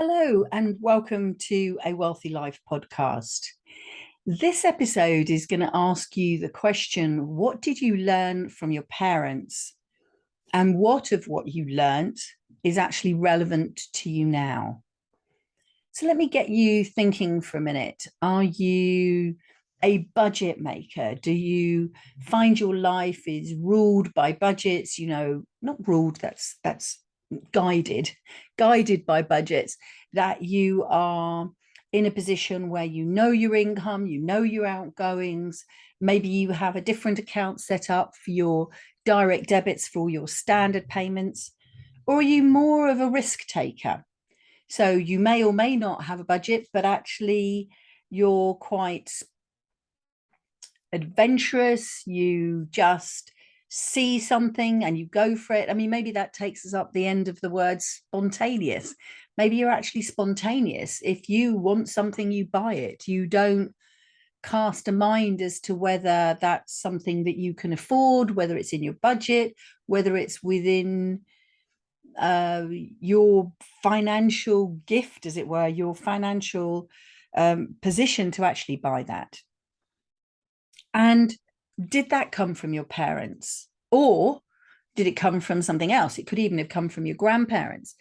Hello, and welcome to a Wealthy Life podcast. This episode is going to ask you the question, what did you learn from your parents? And what of what you learnt is actually relevant to you now? So let me get you thinking for a minute. Are you a budget maker? Do you find your life is ruled by budgets? Not ruled, that's guided by budgets, that you are in a position where you know your income, you know your outgoings. Maybe you have a different account set up for your direct debits for your standard payments. Or are you more of a risk taker? So you may or may not have a budget, but actually you're quite adventurous. You just see something and you go for it. I mean, maybe that takes us up the end of the word spontaneous. Maybe you're actually spontaneous. If you want something, you buy it. You don't cast a mind as to whether that's something that you can afford, whether it's in your budget, whether it's within your financial gift, as it were, your financial position to actually buy that. And did that come from your parents, or did it come from something else? It could even have come from your grandparents.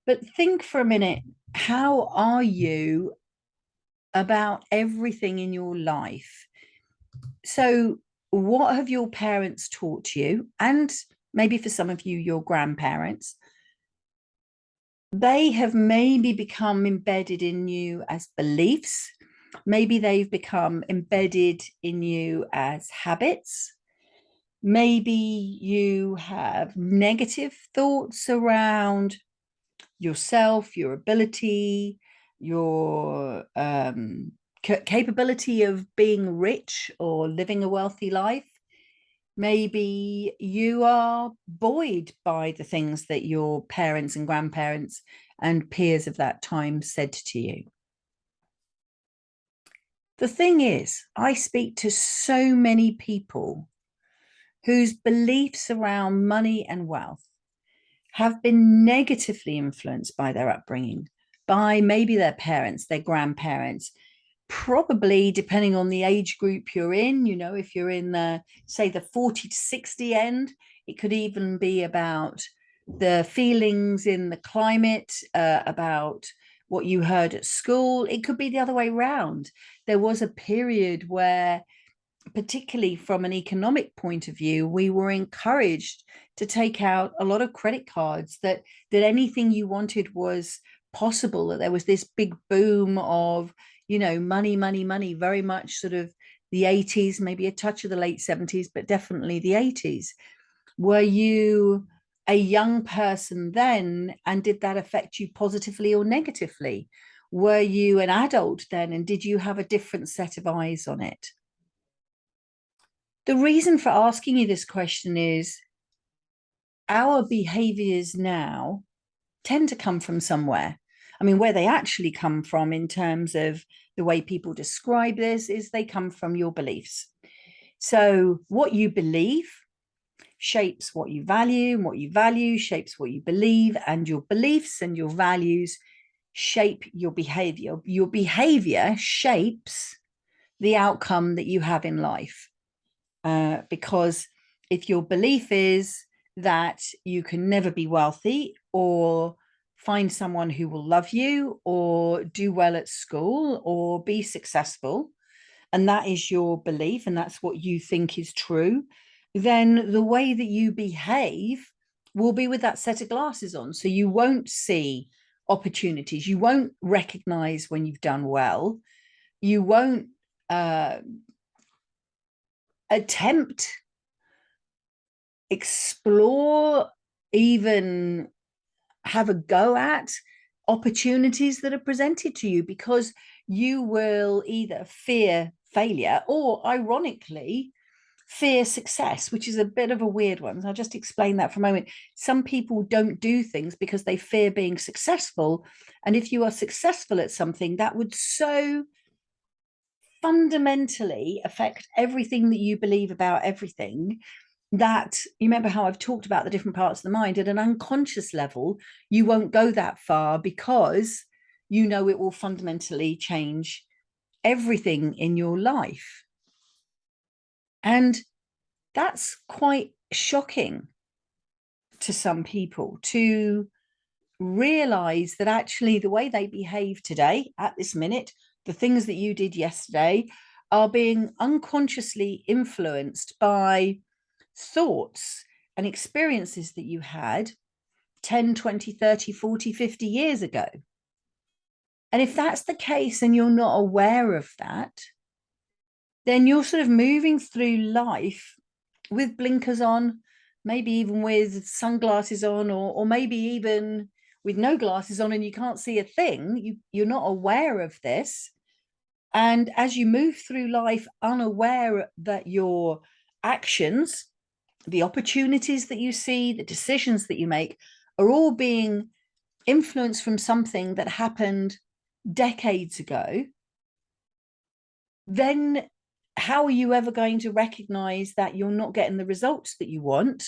But think for a minute, how are you about everything in your life? So what have your parents taught you? And maybe for some of you, your grandparents. They have maybe become embedded in you as beliefs. Maybe they've become embedded in you as habits. Maybe you have negative thoughts around yourself, your ability, your capability of being rich or living a wealthy life. Maybe you are buoyed by the things that your parents and grandparents and peers of that time said to you. The thing is, I speak to so many people whose beliefs around money and wealth have been negatively influenced by their upbringing, by maybe their parents, their grandparents, probably depending on the age group you're in. If you're in the, say, the 40 to 60 end, it could even be about the feelings in the climate, about what you heard at school. It could be the other way around. There was a period where, particularly from an economic point of view, we were encouraged to take out a lot of credit cards, that anything you wanted was possible, that there was this big boom of money, very much sort of the 80s, maybe a touch of the late 70s, but definitely the 80s. Were you a young person then, and did that affect you positively or negatively? Were you an adult then, and did you have a different set of eyes on it? The reason for asking you this question is our behaviors now tend to come from somewhere. I mean, where they actually come from in terms of the way people describe this is they come from your beliefs. So what you believe shapes what you value, and what you value shapes what you believe, and your beliefs and your values shape your behavior. Your behavior shapes the outcome that you have in life. Because if your belief is that you can never be wealthy, or find someone who will love you, or do well at school, or be successful, and that is your belief, and that's what you think is true, then the way that you behave will be with that set of glasses on. So you won't see opportunities. You won't recognize when you've done well. You won't attempt, explore, even have a go at opportunities that are presented to you, because you will either fear failure or, ironically, fear success, which is a bit of a weird one. I'll just explain that for a moment. Some people don't do things because they fear being successful. And if you are successful at something, that would so fundamentally affect everything that you believe about everything, that, you remember how I've talked about the different parts of the mind, at an unconscious level, you won't go that far because you know it will fundamentally change everything in your life. And that's quite shocking to some people, to realize that actually the way they behave today, at this minute, the things that you did yesterday, are being unconsciously influenced by thoughts and experiences that you had 10, 20, 30, 40, 50 years ago. And if that's the case and you're not aware of that, then you're sort of moving through life with blinkers on, maybe even with sunglasses on, or maybe even with no glasses on and you can't see a thing. You're not aware of this. And as you move through life unaware that your actions, the opportunities that you see, the decisions that you make, are all being influenced from something that happened decades ago, then how are you ever going to recognize that you're not getting the results that you want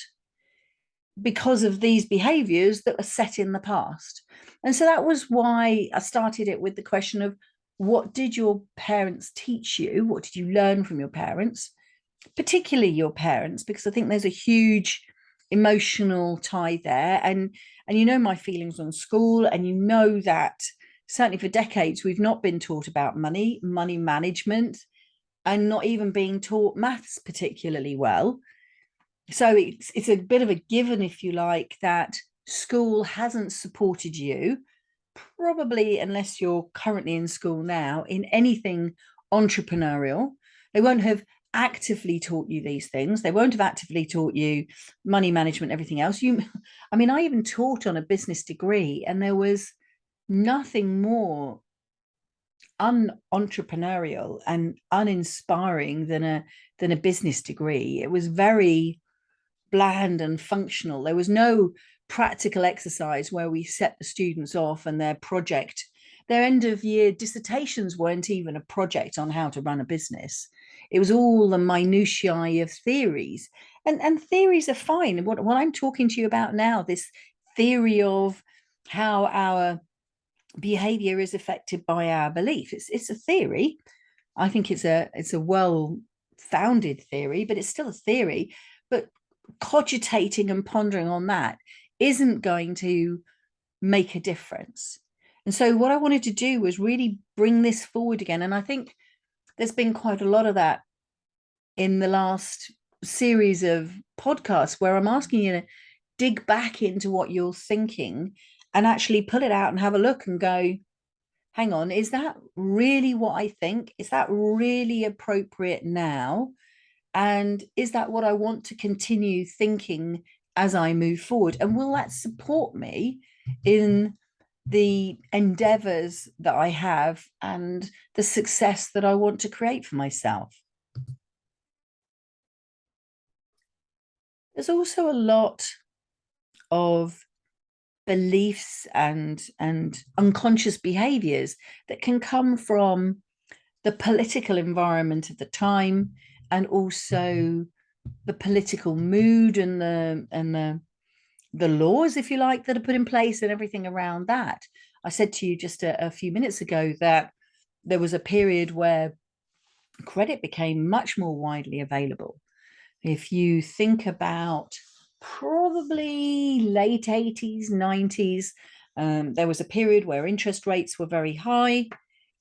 because of these behaviors that were set in the past? And so that was why I started it with the question of, what did your parents teach you? What did you learn from your parents, particularly your parents? Because I think there's a huge emotional tie there. And you know my feelings on school, and you know that certainly for decades we've not been taught about money management, and not even being taught maths particularly well. So it's a bit of a given, if you like, that school hasn't supported you, probably unless you're currently in school now, in anything entrepreneurial. They won't have actively taught you these things. They won't have actively taught you money management, everything else. I mean, I even taught on a business degree, and there was nothing more unentrepreneurial and uninspiring than a business degree. It was very bland and functional. There was no practical exercise where we set the students off and their end of year dissertations weren't even a project on how to run a business. It was all the minutiae of theories, and theories are fine. What I'm talking to you about now, this theory of how our behavior is affected by our belief, it's a theory. I think it's a well founded theory, but it's still a theory. But cogitating and pondering on that isn't going to make a difference. And so what I wanted to do was really bring this forward again. And I think there's been quite a lot of that in the last series of podcasts, where I'm asking you to dig back into what you're thinking and actually pull it out and have a look and go, hang on, is that really what I think? Is that really appropriate now? And is that what I want to continue thinking as I move forward? And will that support me in the endeavors that I have and the success that I want to create for myself? There's also a lot of beliefs and unconscious behaviors that can come from the political environment of the time, and also the political mood and the laws, if you like, that are put in place and everything around that. I said to you just a few minutes ago that there was a period where credit became much more widely available. If you think about probably late 80s, 90s, there was a period where interest rates were very high,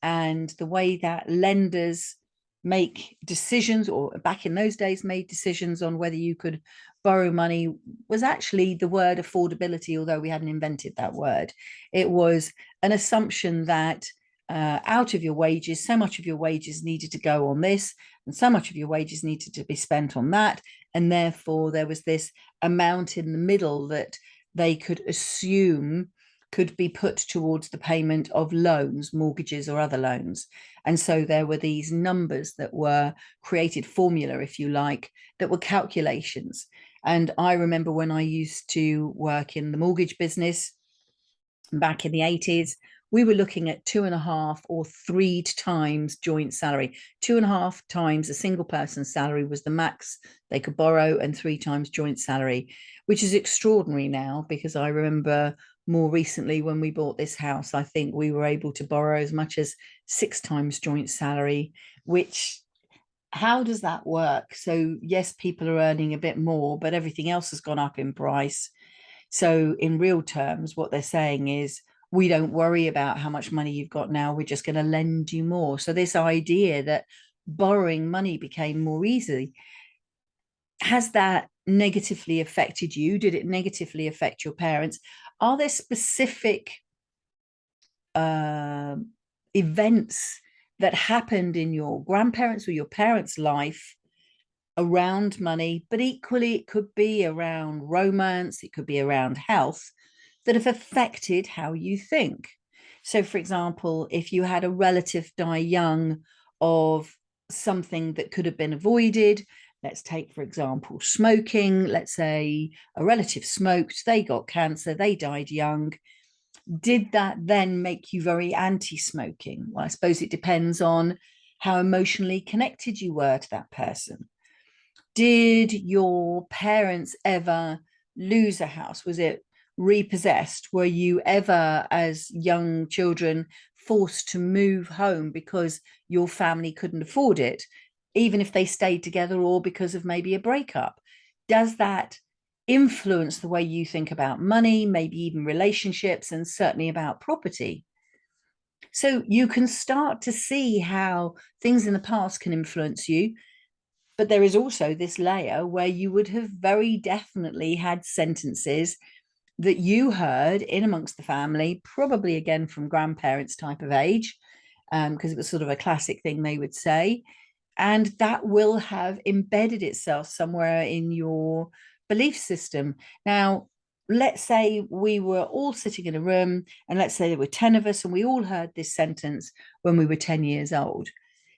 and the way that lenders make decisions, or back in those days made decisions on whether you could borrow money, was actually the word affordability, although we hadn't invented that word. It was an assumption that out of your wages, so much of your wages needed to go on this, and so much of your wages needed to be spent on that. And therefore, there was this amount in the middle that they could assume could be put towards the payment of loans, mortgages, or other loans. And so there were these numbers that were created, formula, if you like, that were calculations. And I remember when I used to work in the mortgage business back in the 80s, we were looking at 2.5 or 3 times joint salary. 2.5 times a single person's salary was the max they could borrow, and 3 times joint salary, which is extraordinary now, because I remember more recently when we bought this house, I think we were able to borrow as much as 6 times joint salary, which, how does that work? So yes, people are earning a bit more, but everything else has gone up in price. So in real terms, what they're saying is, we don't worry about how much money you've got now, we're just going to lend you more. So this idea that borrowing money became more easy, has that negatively affected you? Did it negatively affect your parents? Are there specific events that happened in your grandparents' or your parents' life around money, but equally it could be around romance, it could be around health, that have affected how you think? So for example, if you had a relative die young of something that could have been avoided, let's take for example smoking. Let's say a relative smoked, they got cancer, they died young. Did that then make you very anti-smoking? Well, I suppose it depends on how emotionally connected you were to that person. Did your parents ever lose a house? Was it repossessed? Were you ever, as young children, forced to move home because your family couldn't afford it, even if they stayed together, or because of maybe a breakup? Does that influence the way you think about money, maybe even relationships, and certainly about property? So you can start to see how things in the past can influence you. But there is also this layer where you would have very definitely had sentences that you heard in amongst the family, probably again from grandparents type of age, because it was sort of a classic thing they would say. And that will have embedded itself somewhere in your belief system. Now, let's say we were all sitting in a room, and let's say there were 10 of us, and we all heard this sentence when we were 10 years old.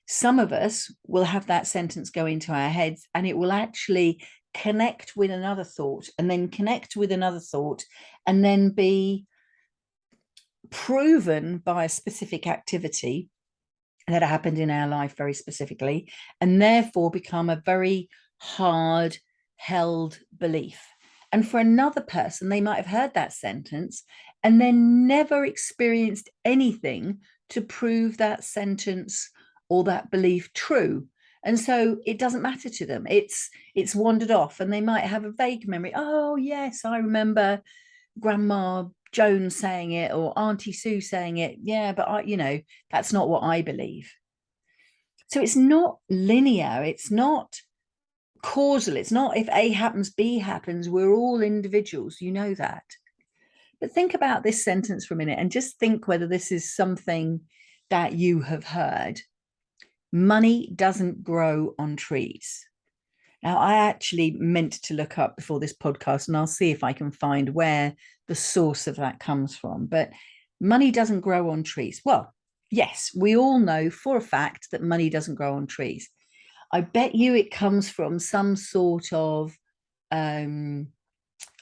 Some of us will have that sentence go into our heads, and it will actually connect with another thought, and then connect with another thought, and then be proven by a specific activity that happened in our life very specifically, and therefore become a very hard held belief. And for another person, they might have heard that sentence and then never experienced anything to prove that sentence or that belief true. And so it doesn't matter to them. It's wandered off, and they might have a vague memory. Oh yes, I remember Grandma Jones saying it, or Auntie Sue saying it. Yeah, but that's not what I believe. So it's not linear, it's not causal, it's not if A happens, B happens. We're all individuals, you know that. But think about this sentence for a minute and just think whether this is something that you have heard. Money doesn't grow on trees. Now, I actually meant to look up before this podcast, and I'll see if I can find where the source of that comes from. But money doesn't grow on trees. Well, yes, we all know for a fact that money doesn't grow on trees. I bet you it comes from some sort of, I don't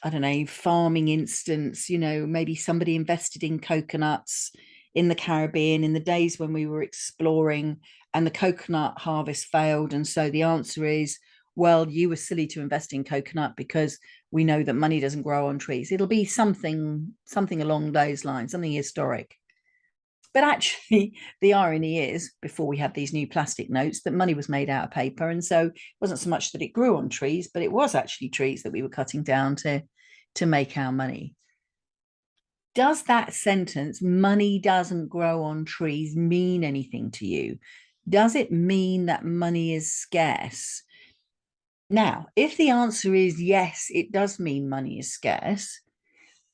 know, farming instance. Maybe somebody invested in coconuts in the Caribbean in the days when we were exploring, and the coconut harvest failed. And so the answer is, well, you were silly to invest in coconut because we know that money doesn't grow on trees. It'll be something along those lines, something historic. But actually, the irony is, before we had these new plastic notes, that money was made out of paper. And so it wasn't so much that it grew on trees, but it was actually trees that we were cutting down to make our money. Does that sentence, money doesn't grow on trees, mean anything to you? Does it mean that money is scarce? Now, if the answer is yes, it does mean money is scarce,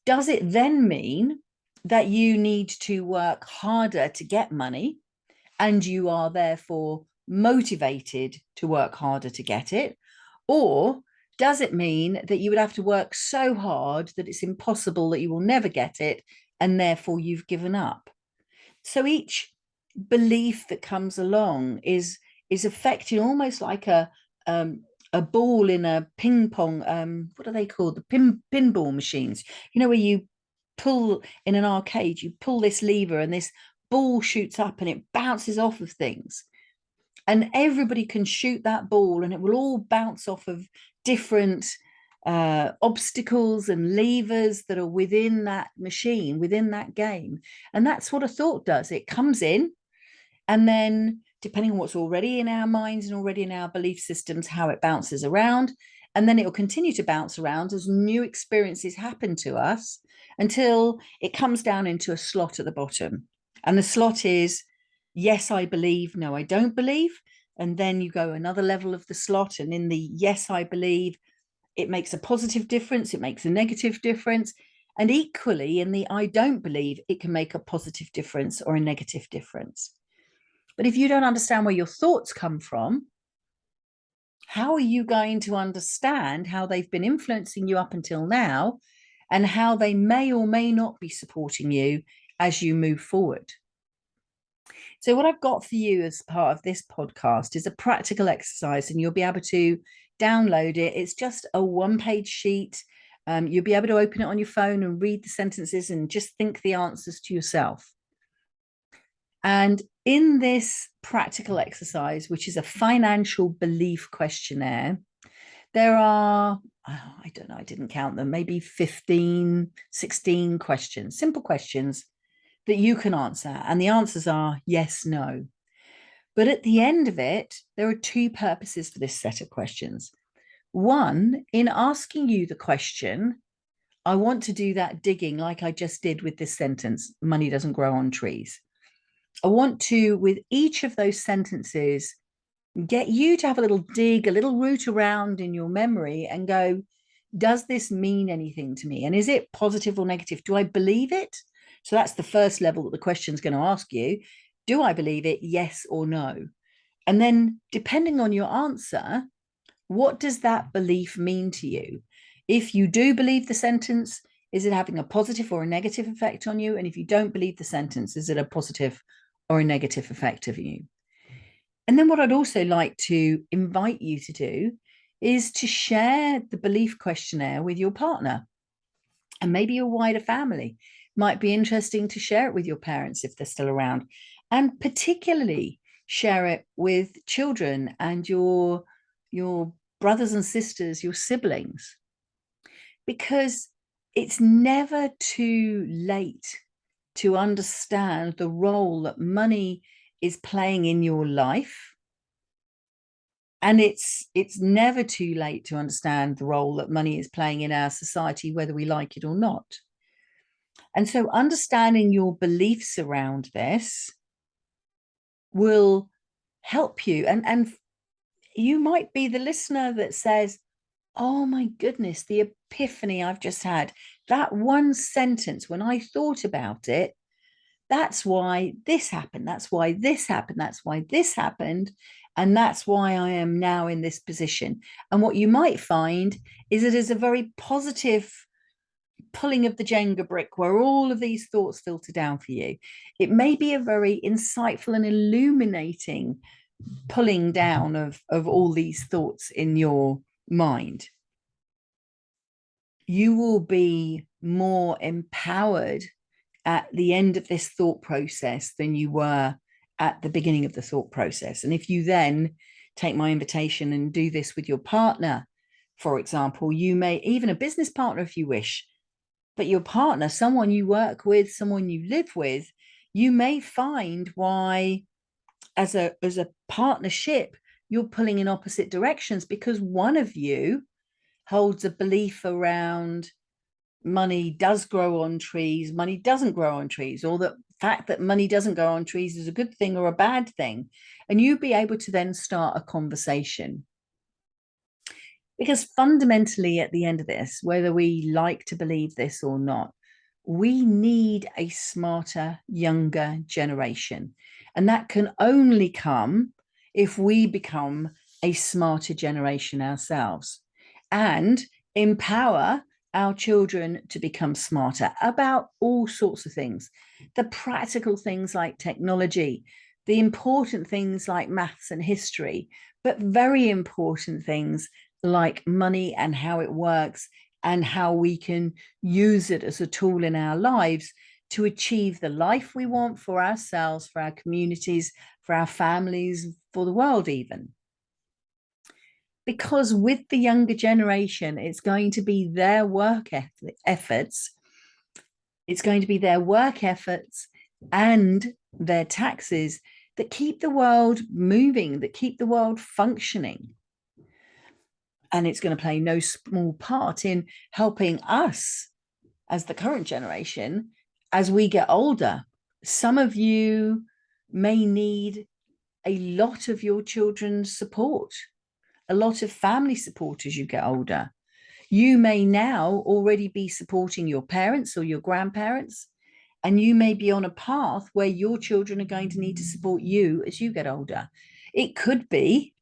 does it then mean that you need to work harder to get money, and you are therefore motivated to work harder to get it? Or does it mean that you would have to work so hard that it's impossible, that you will never get it, and therefore you've given up? So each belief that comes along is affecting, almost like a ball in a ping pong, what are they called, the pinball machines, where you pull in an arcade, you pull this lever and this ball shoots up and it bounces off of things. And everybody can shoot that ball and it will all bounce off of different obstacles and levers that are within that machine, within that game. And that's what a thought does. It comes in, and then depending on what's already in our minds and already in our belief systems, how it bounces around. And then it will continue to bounce around as new experiences happen to us until it comes down into a slot at the bottom. And the slot is, yes, I believe, no, I don't believe. And then you go another level of the slot. And in the yes, I believe, it makes a positive difference, it makes a negative difference. And equally, in the I don't believe, it can make a positive difference or a negative difference. But if you don't understand where your thoughts come from, how are you going to understand how they've been influencing you up until now and how they may or may not be supporting you as you move forward? So what I've got for you as part of this podcast is a practical exercise, and you'll be able to download it. It's just a one-page sheet. You'll be able to open it on your phone and read the sentences and just think the answers to yourself. And in this practical exercise, which is a financial belief questionnaire, there are, I don't know, I didn't count them, maybe 15, 16 questions, simple questions that you can answer. And the answers are yes, no. But at the end of it, there are two purposes for this set of questions. One, in asking you the question, I want to do that digging like I just did with this sentence, money doesn't grow on trees. I want to, with each of those sentences, get you to have a little dig, a little root around in your memory and go, does this mean anything to me? And is it positive or negative? Do I believe it? So that's the first level that the question is going to ask you. Do I believe it? Yes or no? And then depending on your answer, what does that belief mean to you? If you do believe the sentence, is it having a positive or a negative effect on you? And if you don't believe the sentence, is it a positive or a negative effect of you? And then what I'd also like to invite you to do is to share the belief questionnaire with your partner and maybe your wider family. Might be interesting to share it with your parents if they're still around, and particularly share it with children and your brothers and sisters, your siblings, because it's never too late to understand the role that money is playing in your life. And it's never too late to understand the role that money is playing in our society, whether we like it or not. And so understanding your beliefs around this will help you. And you might be the listener that says, oh my goodness, the epiphany I've just had. That one sentence, when I thought about it, that's why this happened. That's why this happened. That's why this happened. And that's why I am now in this position. And what you might find is it is a very positive pulling of the Jenga brick where all of these thoughts filter down for you. It may be a very insightful and illuminating pulling down of all these thoughts in your mind. You will be more empowered at the end of this thought process than you were at the beginning of the thought process. And if you then take my invitation and do this with your partner, for example, you may, even a business partner if you wish, but your partner, someone you work with, someone you live with, you may find why as a partnership, you're pulling in opposite directions because one of you holds a belief around money does grow on trees, money doesn't grow on trees, or the fact that money doesn't grow on trees is a good thing or a bad thing. And you'd be able to then start a conversation. Because fundamentally, at the end of this, whether we like to believe this or not, we need a smarter, younger generation. And that can only come if we become a smarter generation ourselves and empower our children to become smarter about all sorts of things. The practical things like technology, the important things like maths and history, but very important things like money and how it works and how we can use it as a tool in our lives to achieve the life we want for ourselves, for our communities, for our families, for the world even. Because with the younger generation, it's going to be their work efforts. It's going to be their work efforts and their taxes that keep the world moving, that keep the world functioning. And it's going to play no small part in helping us as the current generation as we get older. Some of you may need a lot of your children's support, a lot of family support as you get older. You may now already be supporting your parents or your grandparents, and you may be on a path where your children are going to need to support you as you get older. It could be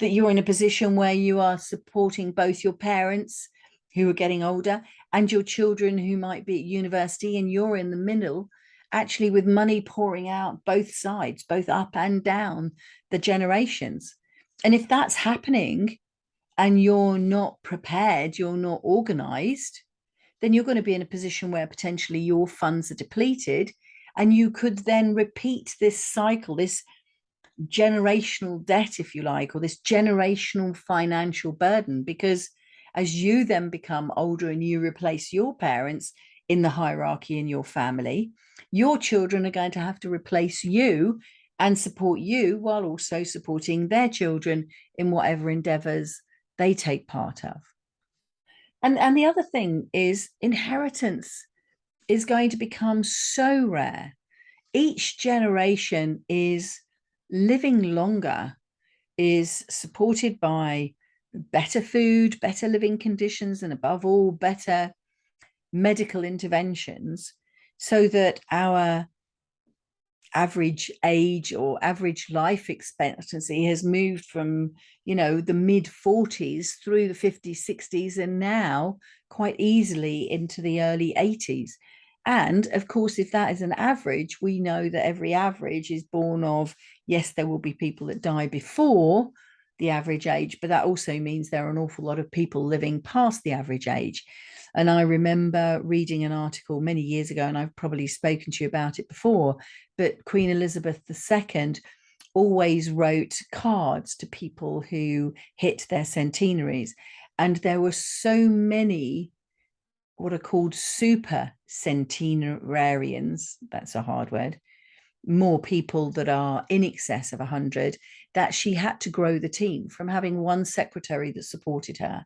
that you're in a position where you are supporting both your parents who are getting older and your children who might be at university, and you're in the middle, actually with money pouring out both sides, both up and down the generations. And if that's happening and you're not prepared, you're not organized, then you're going to be in a position where potentially your funds are depleted, and you could then repeat this cycle, this generational debt, if you like, or this generational financial burden, because as you then become older and you replace your parents in the hierarchy in your family, your children are going to have to replace you and support you while also supporting their children in whatever endeavors they take part of. And the other thing is inheritance is going to become so rare. Each generation is living longer, is supported by better food, better living conditions, and above all, better medical interventions, so that our average age or average life expectancy has moved from, the mid 40s through the 50s, 60s, and now quite easily into the early 80s. And of course, if that is an average, we know that every average is born of, yes, there will be people that die before the average age, but that also means there are an awful lot of people living past the average age. And I remember reading an article many years ago, and I've probably spoken to you about it before, but Queen Elizabeth II always wrote cards to people who hit their centenaries. And there were so many what are called super centenarians, that's a hard word, more people that are in excess of 100, that she had to grow the team from having one secretary that supported her.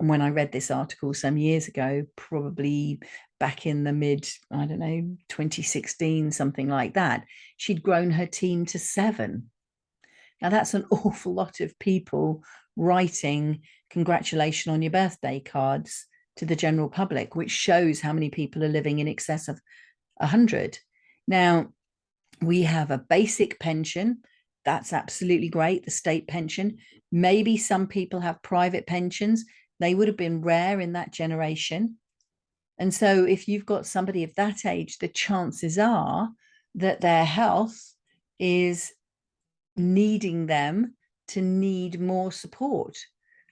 And when I read this article some years ago, probably back in the mid, 2016, something like that, she'd grown her team to 7. Now, that's an awful lot of people writing congratulations on your birthday cards to the general public, which shows how many people are living in excess of 100. Now, we have a basic pension. That's absolutely great, the state pension. Maybe some people have private pensions. They would have been rare in that generation. And so if you've got somebody of that age, the chances are that their health is needing them to need more support.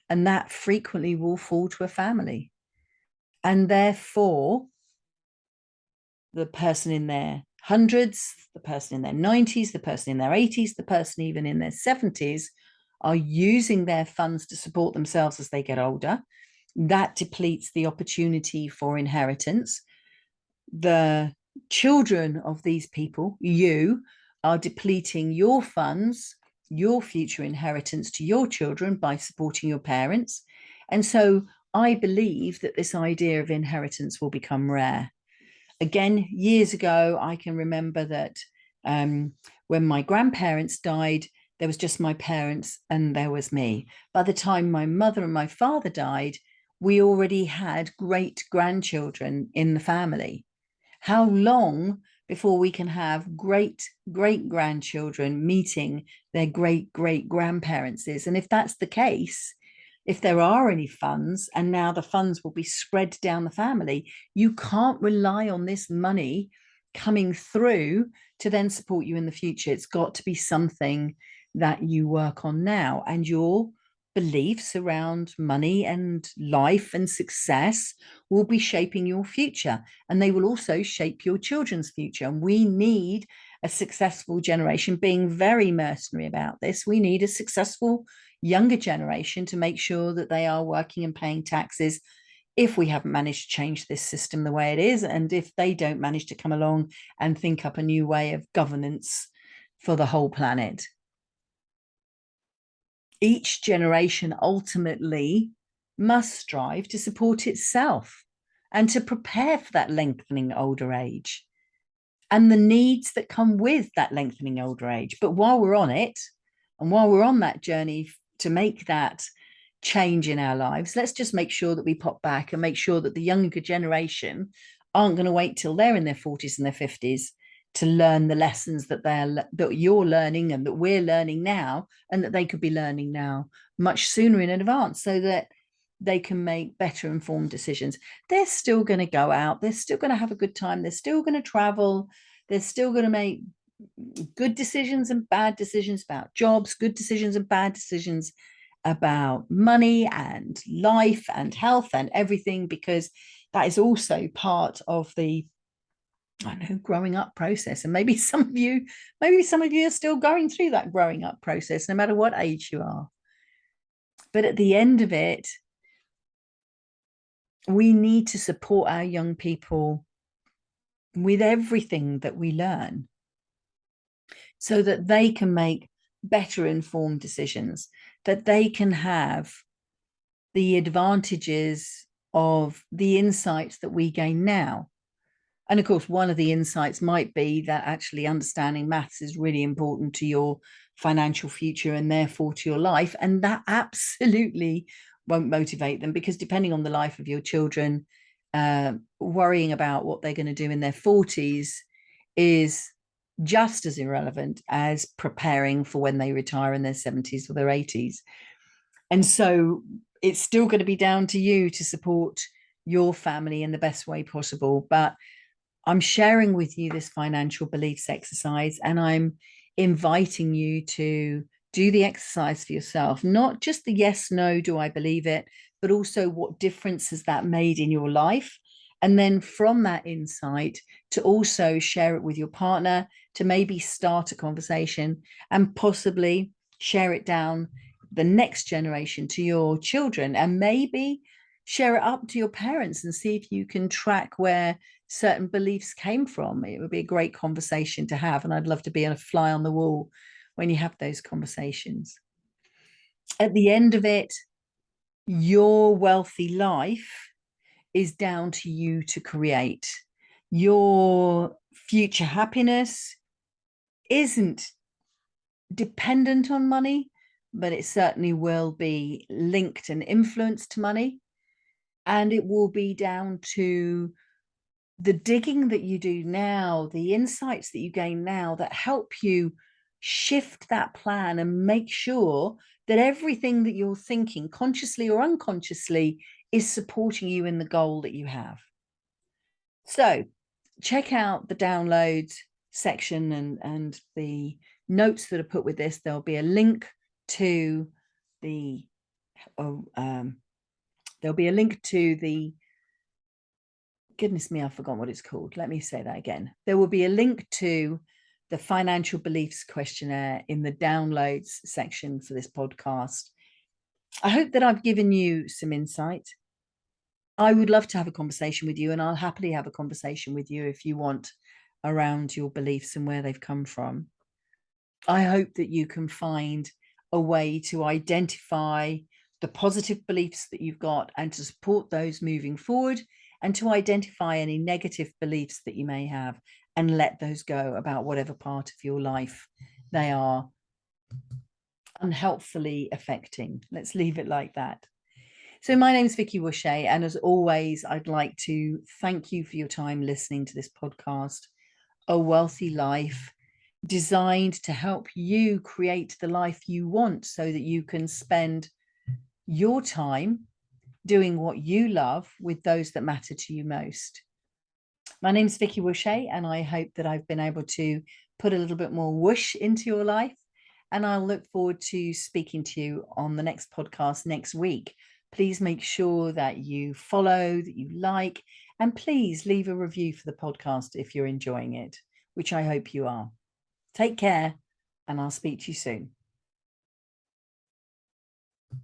And that frequently will fall to a family. And therefore, the person in their hundreds, the person in their 90s, the person in their 80s, the person even in their 70s are using their funds to support themselves as they get older. That depletes the opportunity for inheritance. The children of these people, you, are depleting your funds, your future inheritance to your children by supporting your parents. And so I believe that this idea of inheritance will become rare. Again, years ago, I can remember that when my grandparents died, there was just my parents and there was me. By the time my mother and my father died, we already had great grandchildren in the family. How long before we can have great great grandchildren meeting their great great grandparents is? And if that's the case, if there are any funds, and now the funds will be spread down the family, you can't rely on this money coming through to then support you in the future. It's got to be something that you work on now. And your beliefs around money and life and success will be shaping your future, and they will also shape your children's future. And we need a successful generation. Being very mercenary about this, we need a successful younger generation to make sure that they are working and paying taxes if we haven't managed to change this system the way it is, and if they don't manage to come along and think up a new way of governance for the whole planet. Each generation ultimately must strive to support itself and to prepare for that lengthening older age and the needs that come with that lengthening older age. But while we're on it, and while we're on that journey to make that change in our lives, let's just make sure that we pop back and make sure that the younger generation aren't going to wait till they're in their 40s and their 50s to learn the lessons that you're learning and that we're learning now, and that they could be learning now much sooner in advance, so that they can make better informed decisions. They're still going to go out, they're still going to have a good time, they're still going to travel, they're still going to make good decisions and bad decisions about jobs, good decisions and bad decisions about money and life and health and everything, because that is also part of the, I know, growing up process. And maybe some of you are still going through that growing up process, no matter what age you are. But at the end of it, we need to support our young people with everything that we learn, so that they can make better informed decisions, that they can have the advantages of the insights that we gain now. And of course, one of the insights might be that actually understanding maths is really important to your financial future and therefore to your life. And that absolutely won't motivate them, because depending on the life of your children, worrying about what they're going to do in their 40s is just as irrelevant as preparing for when they retire in their 70s or their 80s. And so it's still going to be down to you to support your family in the best way possible. But I'm sharing with you this financial beliefs exercise, and I'm inviting you to do the exercise for yourself, not just the yes, no, do I believe it, but also what difference has that made in your life? And then from that insight, to also share it with your partner, to maybe start a conversation and possibly share it down the next generation to your children, and maybe share it up to your parents and see if you can track where certain beliefs came from. It would be a great conversation to have, and I'd love to be a fly on the wall when you have those conversations. At the end of it, your wealthy life is down to you to create. Your future happiness isn't dependent on money, but it certainly will be linked and influenced to money. And it will be down to the digging that you do now, the insights that you gain now that help you shift that plan and make sure that everything that you're thinking, consciously or unconsciously, is supporting you in the goal that you have. So check out the downloads section and the notes that are put with this. There'll be a link to the goodness me, I've forgotten what it's called. Let me say that again. There will be a link to the financial beliefs questionnaire in the downloads section for this podcast. I hope that I've given you some insight. I would love to have a conversation with you, and I'll happily have a conversation with you if you want, around your beliefs and where they've come from. I hope that you can find a way to identify the positive beliefs that you've got and to support those moving forward, and to identify any negative beliefs that you may have and let those go about whatever part of your life they are unhelpfully affecting. Let's leave it like that. So my name is Vicky Wushay, and as always, I'd like to thank you for your time listening to this podcast, A Wealthy Life, designed to help you create the life you want so that you can spend your time doing what you love with those that matter to you most. My name is Vicky Wushay, and I hope that I've been able to put a little bit more whoosh into your life And I'll look forward to speaking to you on the next podcast next week. Please make sure that you follow, that you like, and please leave a review for the podcast if you're enjoying it, which I hope you are. Take care, and I'll speak to you soon.